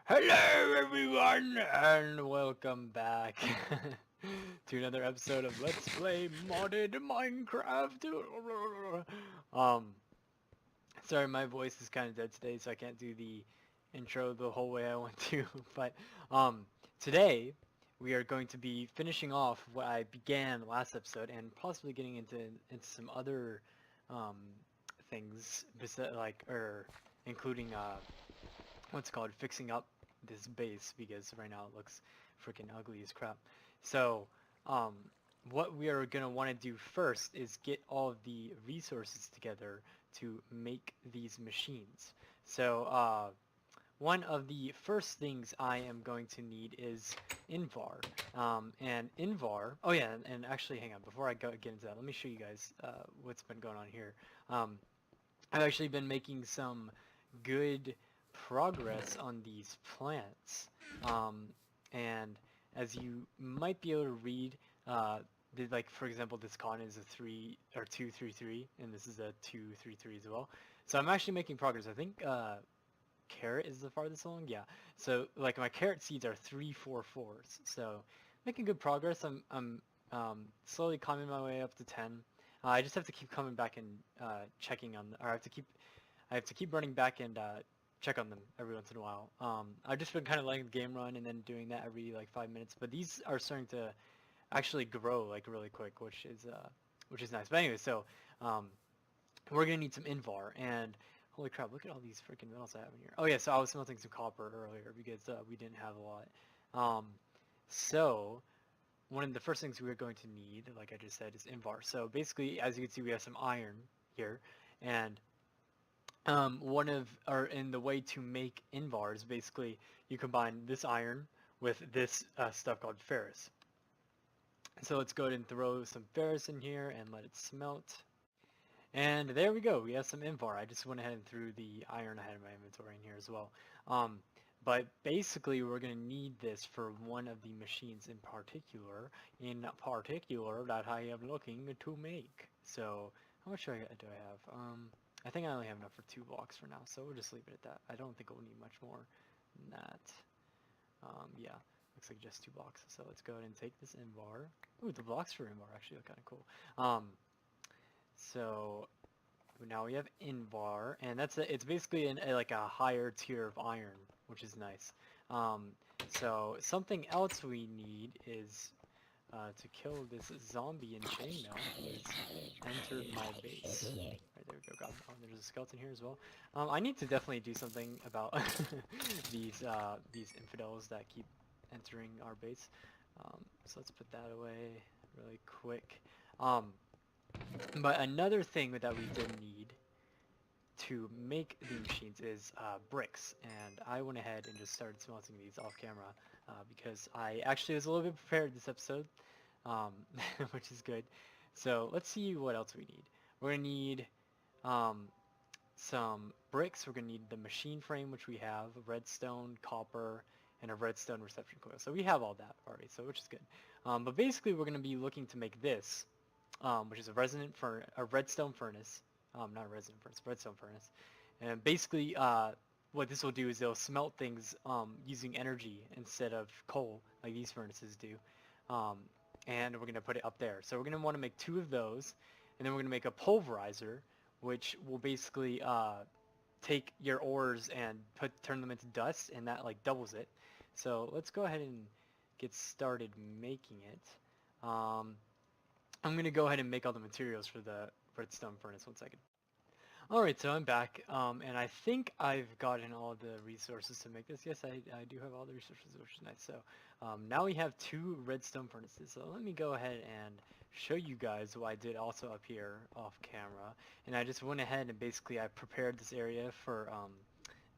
Hello everyone and welcome back to another episode of Let's Play Modded Minecraft. Um, Sorry my voice is kind of dead today so I can't do the intro the whole way I want to, but um, today we are going to be finishing off what I began last episode and possibly getting into some other um, things including what's called fixing up this base because right now it looks freaking ugly as crap. So, um, what we are gonna want to do first is get all of the resources together to make these machines. So, one of the first things I am going to need is Invar. And Invar, oh yeah, and actually hang on, before I get into that, let me show you guys what's been going on here. Um, I've actually been making some good progress on these plants. Um, and as you might be able to read, like for example, this con is a 233, and this is a 233 as well. So I'm actually making progress. I think carrot is the farthest along. Yeah. So like my carrot seeds are 344s. So making good progress. I'm slowly climbing my way up to 10. I just have to keep coming back and checking on, or I have to keep running back and check on them every once in a while. I've just been kind of letting the game run and then doing that every like 5 minutes. But these are starting to actually grow like really quick, which is nice. But anyway, so um, we're gonna need some Invar and holy crap, look at all these freaking metals I have in here. Oh yeah, so I was smelting some copper earlier because we didn't have a lot. Um, so one of the first things we're going to need, like I just said, is Invar. So basically, as you can see, we have some iron here, and in the way to make Invar is basically you combine this iron with this stuff called ferrous. So let's go ahead and throw some ferrous in here and let it smelt. And there we go. We have some Invar. I just went ahead and threw the iron I had in my inventory in here as well. Um, but basically, we're going to need this for one of the machines in particular that I am looking to make. So how much do I have? I think I only have enough for 2 blocks for now, so we'll just leave it at that. I don't think we'll need much more than that. Yeah, looks like just 2 blocks. So let's go ahead and take this Invar. Ooh, the blocks for Invar actually look kind of cool. So now we have Invar, and it's basically like a higher tier of iron, which is nice. Um, so something else we need is to kill this zombie in chainmail who has entered my base. Right, there we go. Oh, there's a skeleton here as well. I need to definitely do something about these infidels that keep entering our base. So let's put that away really quick. Um, but another thing that we did need to make the machines is bricks, and I went ahead and just started smelting these off camera because I actually was a little bit prepared this episode, um, which is good. So let's see what else we need. We're gonna need um, some bricks. We're gonna need the machine frame, which we have, redstone, copper, and a redstone reception coil. So we have all that already, so which is good. But basically, we're gonna be looking to make this, which is a redstone furnace. Not a resonant furnace, redstone furnace. And basically, what this will do is it'll smelt things using energy instead of coal, like these furnaces do. Um, and we're going to put it up there. So we're going to want to make 2 of those, and then we're going to make a pulverizer, which will basically take your ores and turn them into dust, and that like doubles it. So let's go ahead and get started making it. I'm going to go ahead and make all the materials for the redstone furnace. 1 second. Alright, so I'm back, and I think I've gotten all the resources to make this. Yes, I do have all the resources, which is nice. So now we have 2 redstone furnaces. So let me go ahead and show you guys what I did also up here off camera. And I just went ahead and basically I prepared this area for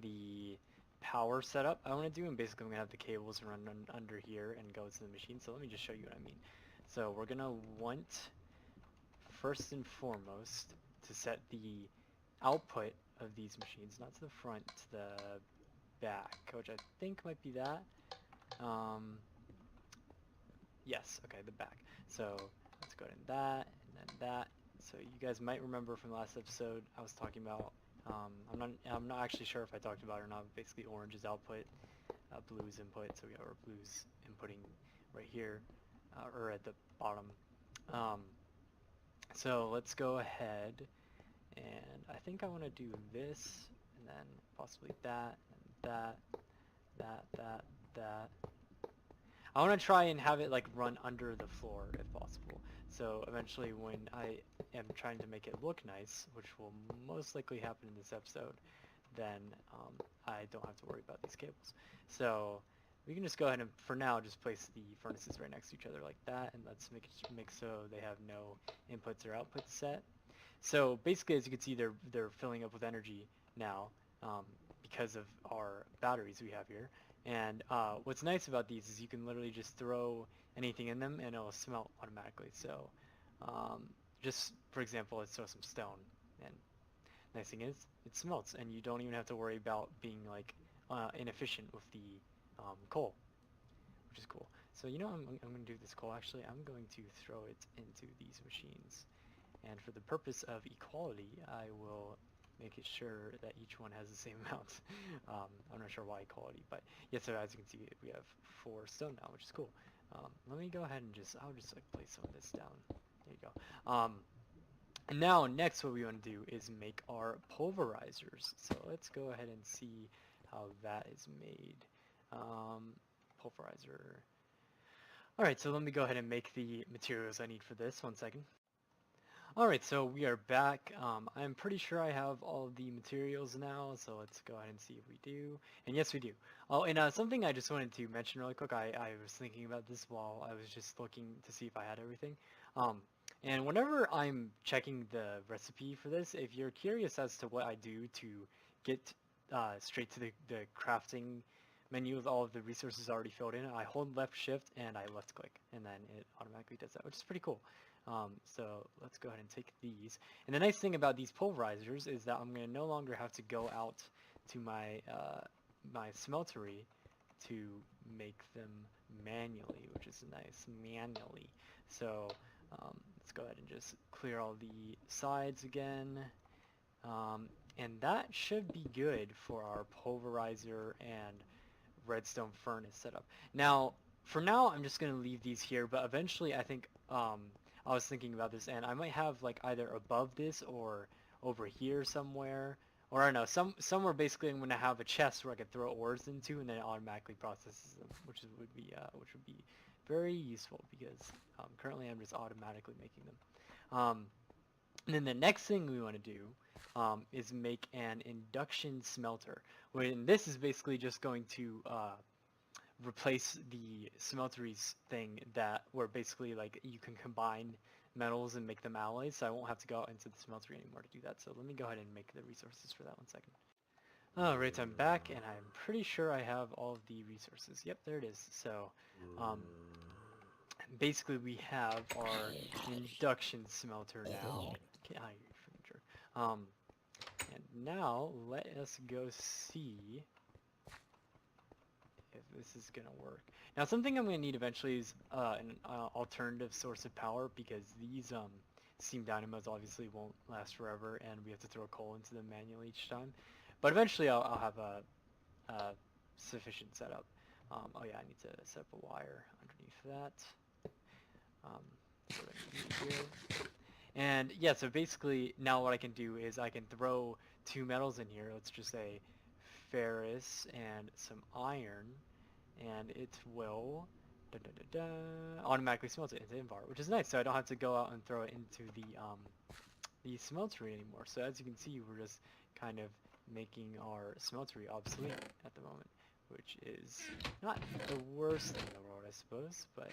the power setup I want to do. And basically I'm going to have the cables run under here and go to the machine. So let me just show you what I mean. So we're going to want, first and foremost, to set the output of these machines, not to the front, to the back, which I think might be that. Yes, okay, the back. So let's go ahead and that, and then that. So you guys might remember from last episode, I was talking about I'm not actually sure if I talked about it or not. But basically, orange is output, blue is input. So we got our blues inputting right here, or at the bottom. Um, so let's go ahead, and I think I want to do this, and then possibly that, and that. I want to try and have it like run under the floor if possible. So eventually when I am trying to make it look nice, which will most likely happen in this episode, then I don't have to worry about these cables. So we can just go ahead and for now just place the furnaces right next to each other like that, and let's make so they have no inputs or outputs set. So basically, as you can see, they're filling up with energy now because of our batteries we have here. And what's nice about these is you can literally just throw anything in them and it'll smelt automatically. So just for example, let's throw some stone, and nice thing is it smelts, and you don't even have to worry about being like inefficient with the coal, which is cool. So you know I'm going to do this coal. Actually, I'm going to throw it into these machines. And for the purpose of equality, I will make it sure that each one has the same amount. I'm not sure why equality, but yeah, so as you can see, we have 4 stone now, which is cool. Let me go ahead and I'll just like place some of this down. There you go. And now next what we want to do is make our pulverizers. So let's go ahead and see how that is made. Pulverizer. Alright, so let me go ahead and make the materials I need for this. One second. Alright, so we are back. I'm pretty sure I have all of the materials now, so let's go ahead and see if we do. And yes, we do. Oh, and something I just wanted to mention really quick, I was thinking about this while I was just looking to see if I had everything. And whenever I'm checking the recipe for this, if you're curious as to what I do to get straight to the crafting menu with all of the resources already filled in, I hold left shift and I left click, and then it automatically does that, which is pretty cool. So let's go ahead and take these. And the nice thing about these pulverizers is that I'm going to no longer have to go out to my my smeltery to make them manually, which is nice, manually. So let's go ahead and just clear all the sides again. And that should be good for our pulverizer and redstone furnace setup. Now, for now, I'm just going to leave these here, but eventually I think I was thinking about this, and I might have like either above this or over here somewhere, or I don't know, somewhere basically I'm going to have a chest where I could throw ores into, and then it automatically processes them, which would be very useful because currently I'm just automatically making them. And then the next thing we want to do is make an induction smelter. When this is basically just going to replace the smelteries thing that where basically like you can combine metals and make them alloys, so I won't have to go out into the smeltery anymore to do that. So let me go ahead and make the resources for that. One second. Alright, I'm back, and I'm pretty sure I have all of the resources. Yep, there it is. So basically we have our induction smelter now. Get out of here, you freaking jerk. And now let us go see if this is gonna work. Now something I'm gonna need eventually is an alternative source of power, because these steam dynamos obviously won't last forever, and we have to throw coal into them manually each time. But eventually I'll have a sufficient setup. Oh yeah, I need to set up a wire underneath that. What I need here. And yeah, so basically now what I can do is I can throw 2 metals in here. Let's just say ferrous and some iron, and it will automatically smelt it into Invar, which is nice. So I don't have to go out and throw it into the smeltery anymore. So as you can see, we're just kind of making our smeltery obsolete at the moment, which is not the worst thing in the world, I suppose. But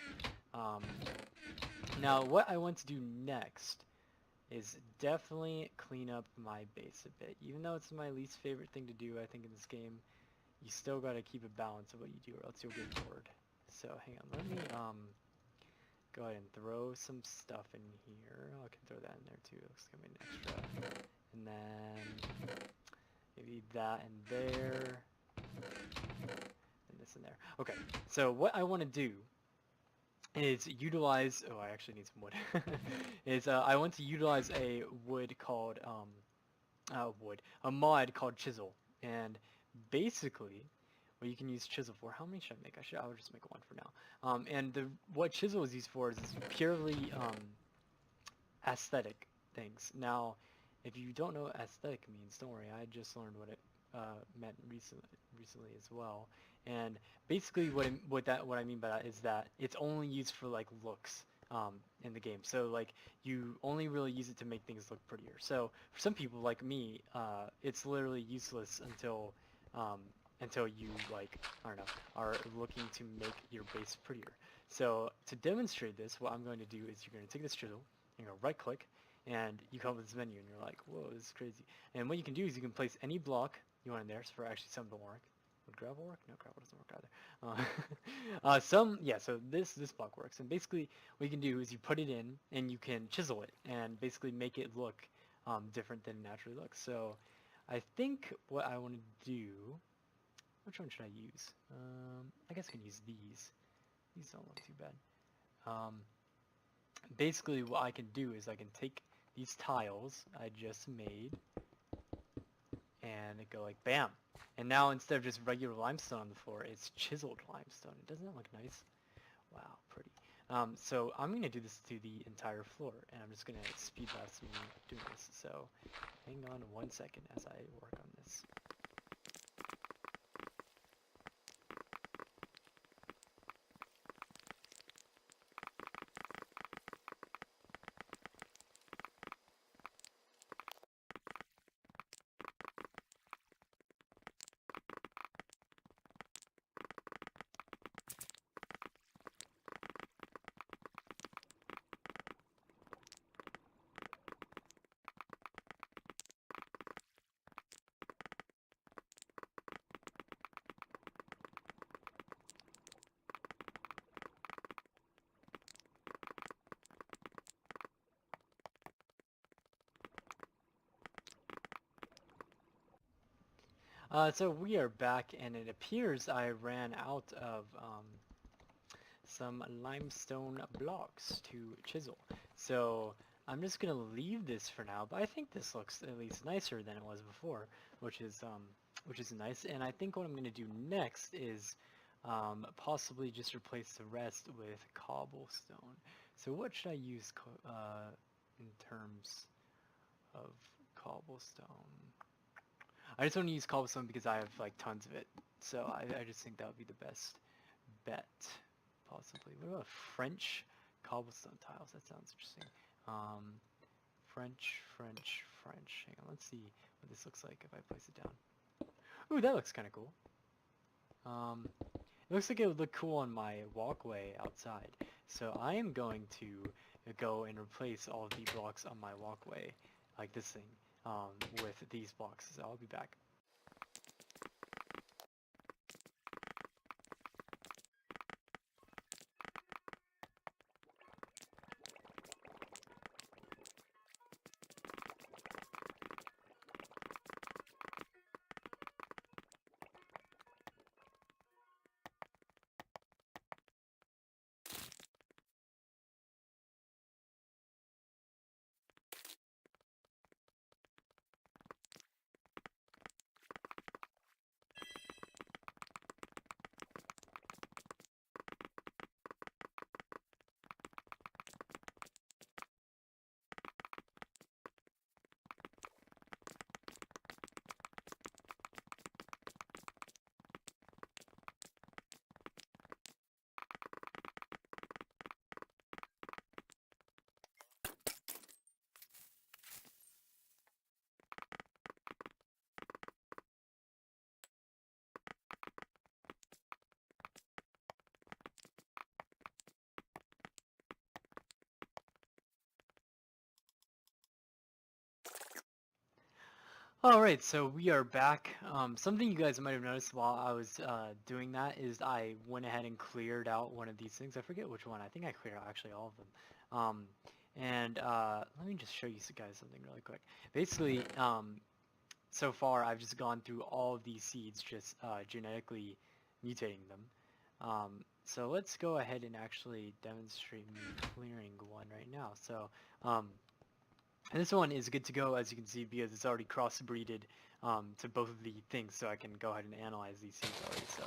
now what I want to do next is definitely clean up my base a bit. Even though it's my least favorite thing to do, I think in this game, you still got to keep a balance of what you do, or else you'll get bored. So hang on, let me go ahead and throw some stuff in here. I can throw that in there too. Looks like I made an extra. And then maybe that in there, and this in there. Okay, so what I want to do is utilize, oh, I actually need some wood, is I want to utilize a wood called, wood, a mod called Chisel, and basically what you can use Chisel for. How many should I make? I would just make one for now. And what Chisel is used for is purely aesthetic things. Now, if you don't know what aesthetic means, don't worry. I just learned what it meant recently as well. And basically, what I mean by that is that it's only used for like looks in the game. So like you only really use it to make things look prettier. So for some people like me, it's literally useless um, until you like I don't know are looking to make your base prettier. So to demonstrate this, what I'm going to do is you're going to take this chisel, you're going to right click, and you come up with this menu, and you're like, whoa, this is crazy. And what you can do is you can place any block you want in there. So for actually some don't work. Would gravel work? No, gravel doesn't work either. Yeah. So this block works, and basically what you can do is you put it in, and you can chisel it, and basically make it look different than it naturally looks. So I think what I want to do. Which one should I use? I guess I can use these. These don't look too bad. Um, Basically, what I can do is I can take these tiles I just made and go like bam. And now instead of just regular limestone on the floor, it's chiseled limestone. Doesn't that look nice? Wow, pretty. So I'm going to do this to the entire floor, and I'm just going to speed fast me doing this. So hang on 1 second as I work on this. So we are back, and it appears I ran out of some limestone blocks to chisel. So I'm just gonna leave this for now, but I think this looks at least nicer than it was before, which is nice. And I think what I'm gonna do next is possibly just replace the rest with cobblestone. So what should I use in terms of cobblestone? I just want to use cobblestone because I have like tons of it. So I just think that would be the best bet, possibly. What about French cobblestone tiles? That sounds interesting. Um, French. Hang on, let's see what this looks like if I place it down. Ooh, that looks kind of cool. It looks like it would look cool on my walkway outside. So I am going to go and replace all of the blocks on my walkway, like this thing, with these blocks. So I'll be back. Alright, so we are back. Something you guys might have noticed while I was doing that is I went ahead and cleared out one of these things. I forget which one. I think I cleared out actually all of them. Let me just show you guys something really quick. Basically, so far I've just gone through all of these seeds, just genetically mutating them. So let's go ahead and actually demonstrate me clearing one right now. So And this one is good to go, as you can see, because it's already crossbreeded to both of the things, so I can go ahead and analyze these seeds already. So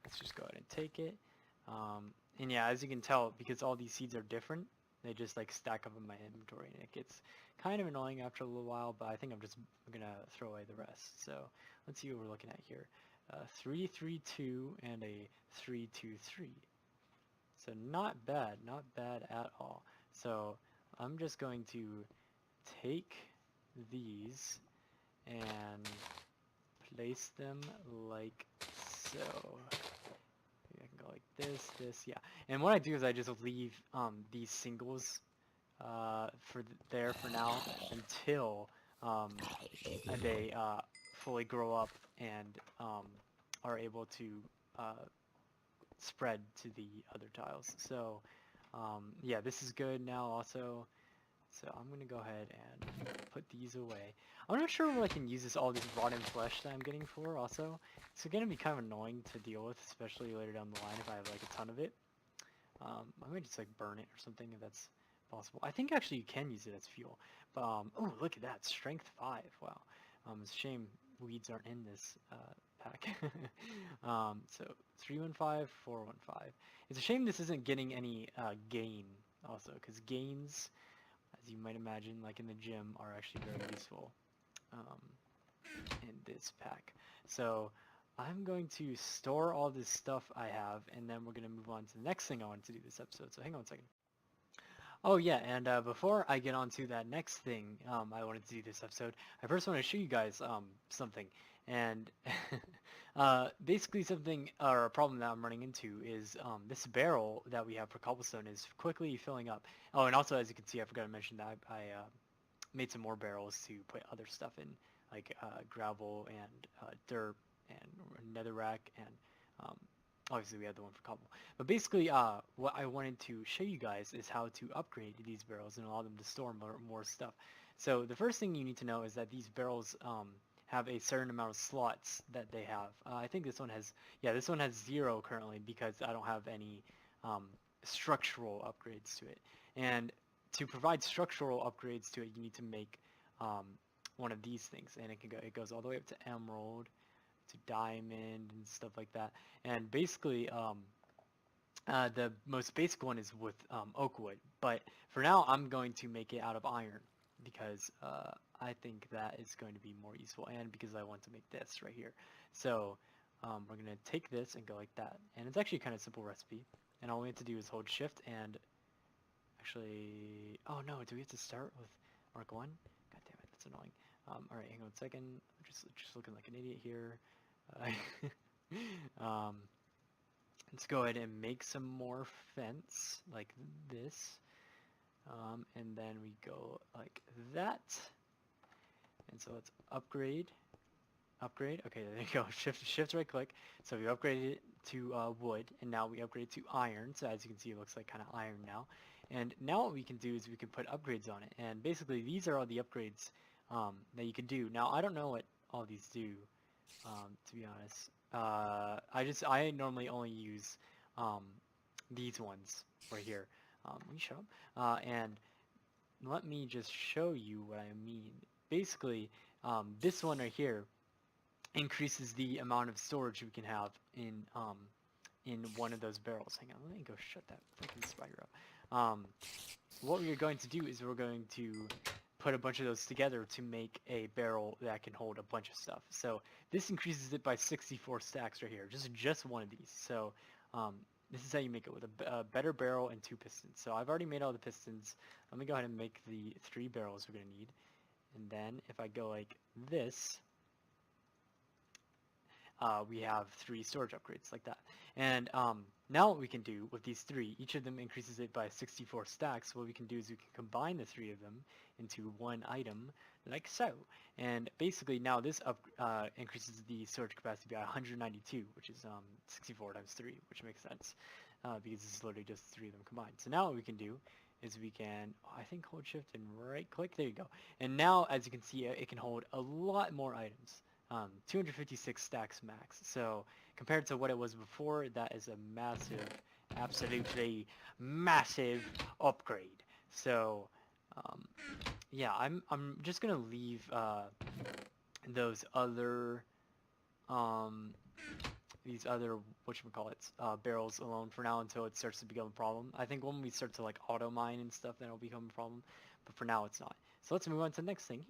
let's just go ahead and take it. And yeah, as you can tell, because all these seeds are different, they just like stack up in my inventory, and it gets kind of annoying after a little while, but I think I'm just gonna throw away the rest. So let's see what we're looking at here. 3-3-2 and a 3-2-3. So not bad at all. So I'm just going to take these and place them like so. Maybe I can go like this, yeah. And what I do is I just leave these singles there for now until they fully grow up and are able to uh, spread to the other tiles. So yeah, this is good now also. So I'm gonna go ahead and put these away. I'm not sure what I can use all this rotten flesh that I'm getting for also. It's gonna be kind of annoying to deal with, especially later down the line if I have like a ton of it. I might just like burn it or something if that's possible. I think actually you can use it as fuel. But oh, look at that, strength 5. Wow. It's a shame weeds aren't in this pack. So 315, 415. It's a shame this isn't getting any gain also, because gains, as you might imagine, like in the gym, are actually very useful um, in this pack. So I'm going to store all this stuff I have, and then we're going to move on to the next thing I want to do this episode. So hang on a second. Oh yeah, and before I get on to that next thing I wanted to do this episode, I first want to show you guys something. And basically something, or a problem that I'm running into is this barrel that we have for cobblestone is quickly filling up. Oh, and also as you can see, I forgot to mention that I made some more barrels to put other stuff in, like gravel and dirt and netherrack and um, obviously we had the one for cobble. But basically what I wanted to show you guys is how to upgrade these barrels and allow them to store more stuff. So the first thing you need to know is that these barrels have a certain amount of slots that they have. I think this one has, yeah, this one has 0 currently because I don't have any structural upgrades to it. And to provide structural upgrades to it, you need to make one of these things, and it goes all the way up to emerald, to diamond, and stuff like that. And basically, the most basic one is with oak wood, but for now, I'm going to make it out of iron because I think that is going to be more useful, and because I want to make this right here. So we're going to take this and go like that, and it's actually kind of simple recipe. And all we have to do is hold shift and actually, oh no, do we have to start with Mark 1? God damn it, that's annoying. Alright, hang on a second. I'm just looking like an idiot here. Um, let's go ahead and make some more fence, like this. And then we go like that. And so let's upgrade. Upgrade. Okay, there you go. Shift right click. So we upgraded it to wood, and now we upgrade it to iron. So as you can see, it looks like kind of iron now. And now what we can do is we can put upgrades on it. And basically, these are all the upgrades that you can do. Now, I don't know what all these do, to be honest. I normally only use these ones right here. Let me show them. And let me just show you what I mean. Basically, this one right here increases the amount of storage we can have in one of those barrels. Hang on, let me go shut that freaking spider up. What we're going to do is we're going to put a bunch of those together to make a barrel that can hold a bunch of stuff. So this increases it by 64 stacks right here, just one of these. So this is how you make it with a better barrel and 2 pistons. So I've already made all the pistons. Let me go ahead and make the 3 barrels we're going to need. And then if I go like this, we have 3 storage upgrades like that. And now what we can do with these 3, each of them increases it by 64 stacks. What we can do is we can combine the 3 of them into one item, like so. And basically now this increases the storage capacity by 192, which is 64 times 3, which makes sense because this is literally just 3 of them combined. So now what we can do is we can, I think, hold shift and right click. There you go. And now, as you can see, it can hold a lot more items. 256 stacks max. So compared to what it was before, that is a massive, absolutely massive upgrade. So yeah, I'm just gonna leave those other um these other whatchamacallits barrels alone for now until it starts to become a problem. I think when we start to like auto mine and stuff, then it'll become a problem. But for now, it's not. So let's move on to the next thing.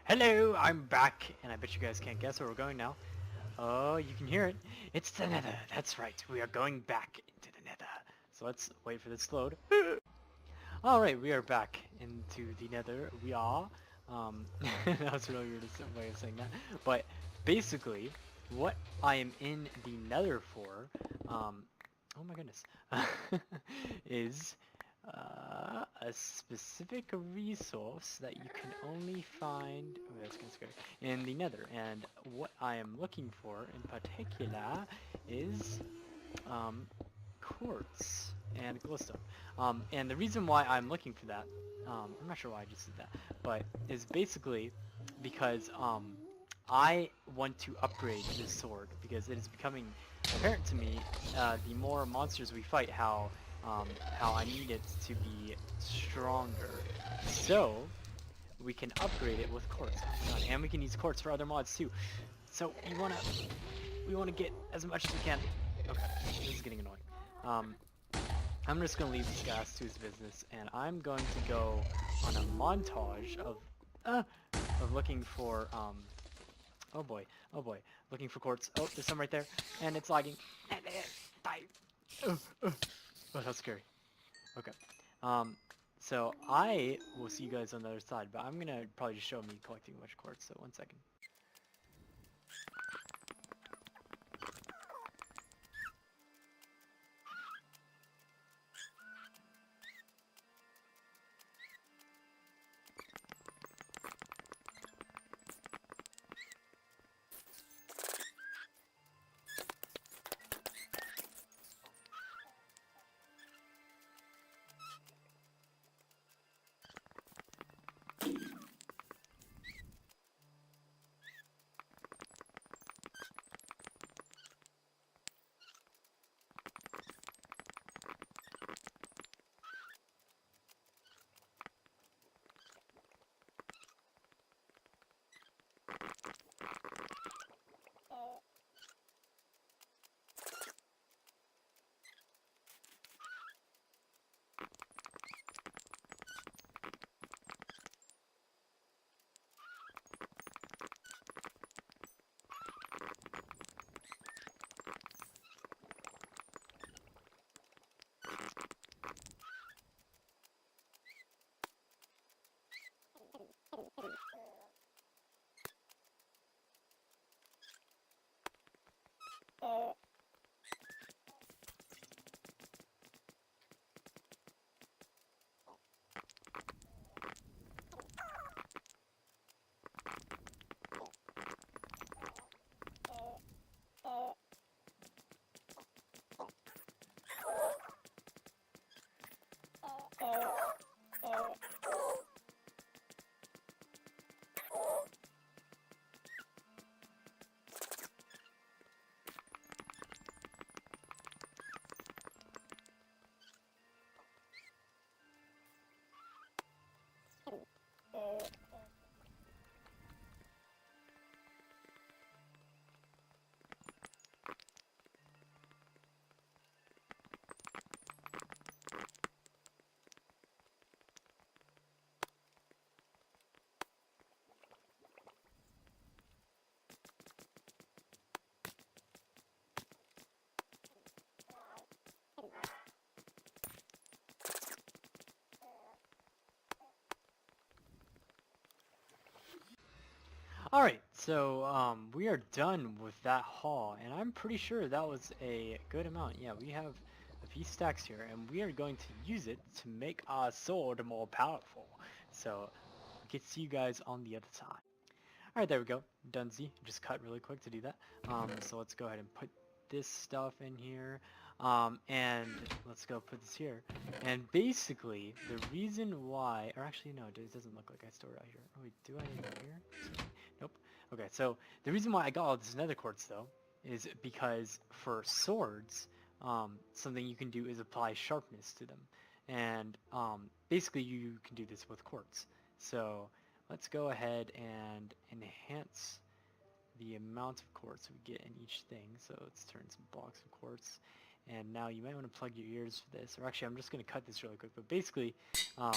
Hello, I'm back, and I bet you guys can't guess where we're going now. Oh, you can hear it. It's the Nether. That's right. We are going back into the Nether. So let's wait for this to load. Alright, we are back into the Nether. We are. That was a really weird way of saying that. But basically, what I am in the Nether for, oh my goodness, is a specific resource that you can only find, oh that's kind of scary, in the Nether. And what I am looking for in particular is quartz and glowstone. And the reason why I'm looking for that, I'm not sure why I just did that, but is basically because I want to upgrade this sword because it is becoming apparent to me the more monsters we fight how I need it to be stronger. So we can upgrade it with quartz. Oh my god, and we can use quartz for other mods too. So we wanna get as much as we can. Okay, this is getting annoying. Um, I'm just gonna leave this guy to his business, and I'm going to go on a montage uh, of looking for oh boy, oh boy, looking for quartz. Oh, there's some right there, and it's lagging. Die. Oh, that's scary. Okay. Um, so I will see you guys on the other side, but I'm gonna probably just show me collecting a bunch of quartz. So 1 second. Alright, so we are done with that haul, and I'm pretty sure that was a good amount. Yeah, we have a few stacks here, and we are going to use it to make our sword more powerful. So, I can see you guys on the other side. Alright, there we go. Dunsy. Just cut really quick to do that. So let's go ahead and put this stuff in here. And let's go put this here. And basically, the reason why, or actually no, it doesn't look like I store it out here. Oh wait, do I need it here? Nope. Okay, so the reason why I got all this nether quartz though, is because for swords, something you can do is apply sharpness to them. And basically you can do this with quartz. So let's go ahead and enhance the amount of quartz we get in each thing. So let's turn some blocks of quartz. And now you might want to plug your ears for this. Or actually, I'm just going to cut this really quick. But basically, um,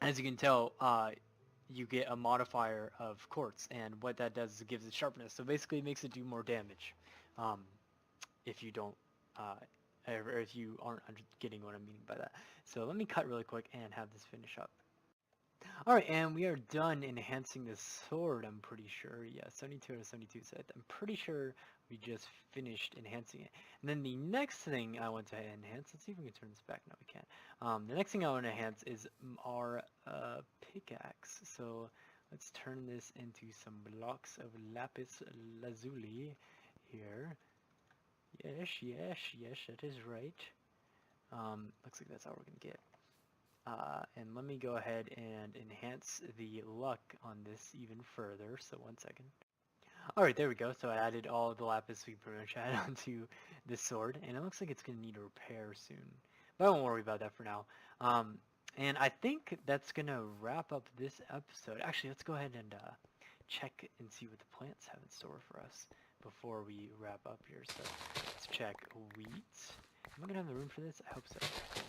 as you can tell, you get a modifier of quartz. And what that does is it gives it sharpness. So basically, it makes it do more damage. Um, if you don't, or if you aren't getting what I'm meaning by that. So let me cut really quick and have this finish up. Alright, and we are done enhancing the sword, I'm pretty sure. Yeah, 72 out of 72 set. I'm pretty sure we just finished enhancing it. And then the next thing I want to enhance, let's see if we can turn this back. No, we can't. The next thing I want to enhance is our pickaxe. So let's turn this into some blocks of lapis lazuli here. Yes, yes, yes, that is right. Looks like that's all we're going to get. And let me go ahead and enhance the luck on this even further. So 1 second. Alright, there we go. So I added all of the lapis we pretty much had onto this sword. And it looks like it's going to need a repair soon. But I won't worry about that for now. And I think that's going to wrap up this episode. Actually, let's go ahead and check and see what the plants have in store for us before we wrap up here. So let's check wheat. Am I going to have the room for this? I hope so.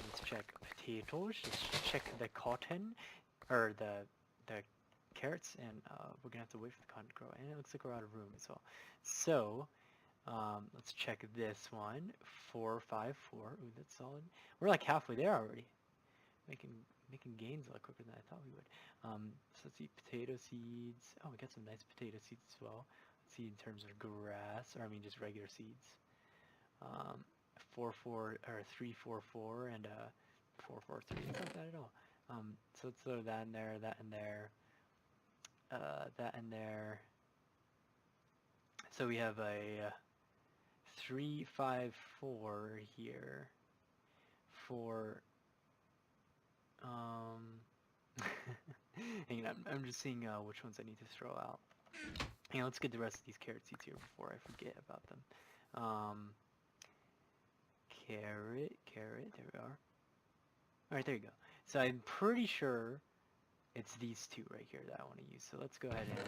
Let's check potatoes. Let's check the cotton, or the carrots, and we're going to have to wait for the cotton to grow. And it looks like we're out of room as well. So let's check this one. 454. Ooh, that's solid. We're like halfway there already. Making gains a lot quicker than I thought we would. So let's see, potato seeds. Oh, we got some nice potato seeds as well. Let's see in terms of grass, or I mean just regular seeds. 344 and 443. It's not bad at all. So let's throw that in there, that in there, that in there. So we have a 354 here for hang on, I'm just seeing which ones I need to throw out. Hang on, let's get the rest of these carrot seeds here before I forget about them. Carrot, there we are. Alright, there you go. So I'm pretty sure it's these two right here that I want to use. So let's go ahead and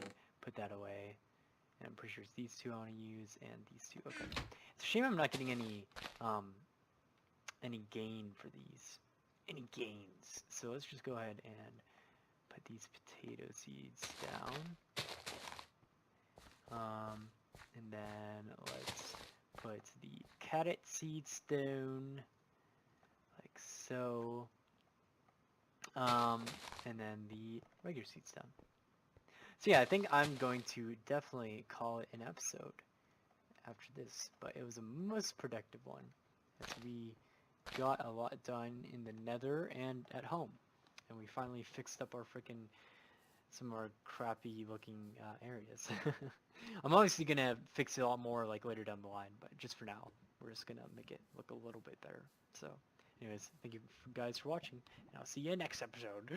put that away. And I'm pretty sure it's these two I want to use and these two. Okay. It's a shame I'm not getting any gain for these. Any gains. So let's just go ahead and put these potato seeds down. And then let's put the carrot seeds down. Like so. And then the regular seeds down. So yeah, I think I'm going to definitely call it an episode after this, but it was a most productive one as we got a lot done in the nether and at home, and we finally fixed up our some of our crappy looking areas. I'm obviously gonna fix it a lot more like later down the line, but just for now, we're just gonna make it look a little bit better. So anyways, thank you guys for watching, and I'll see you next episode.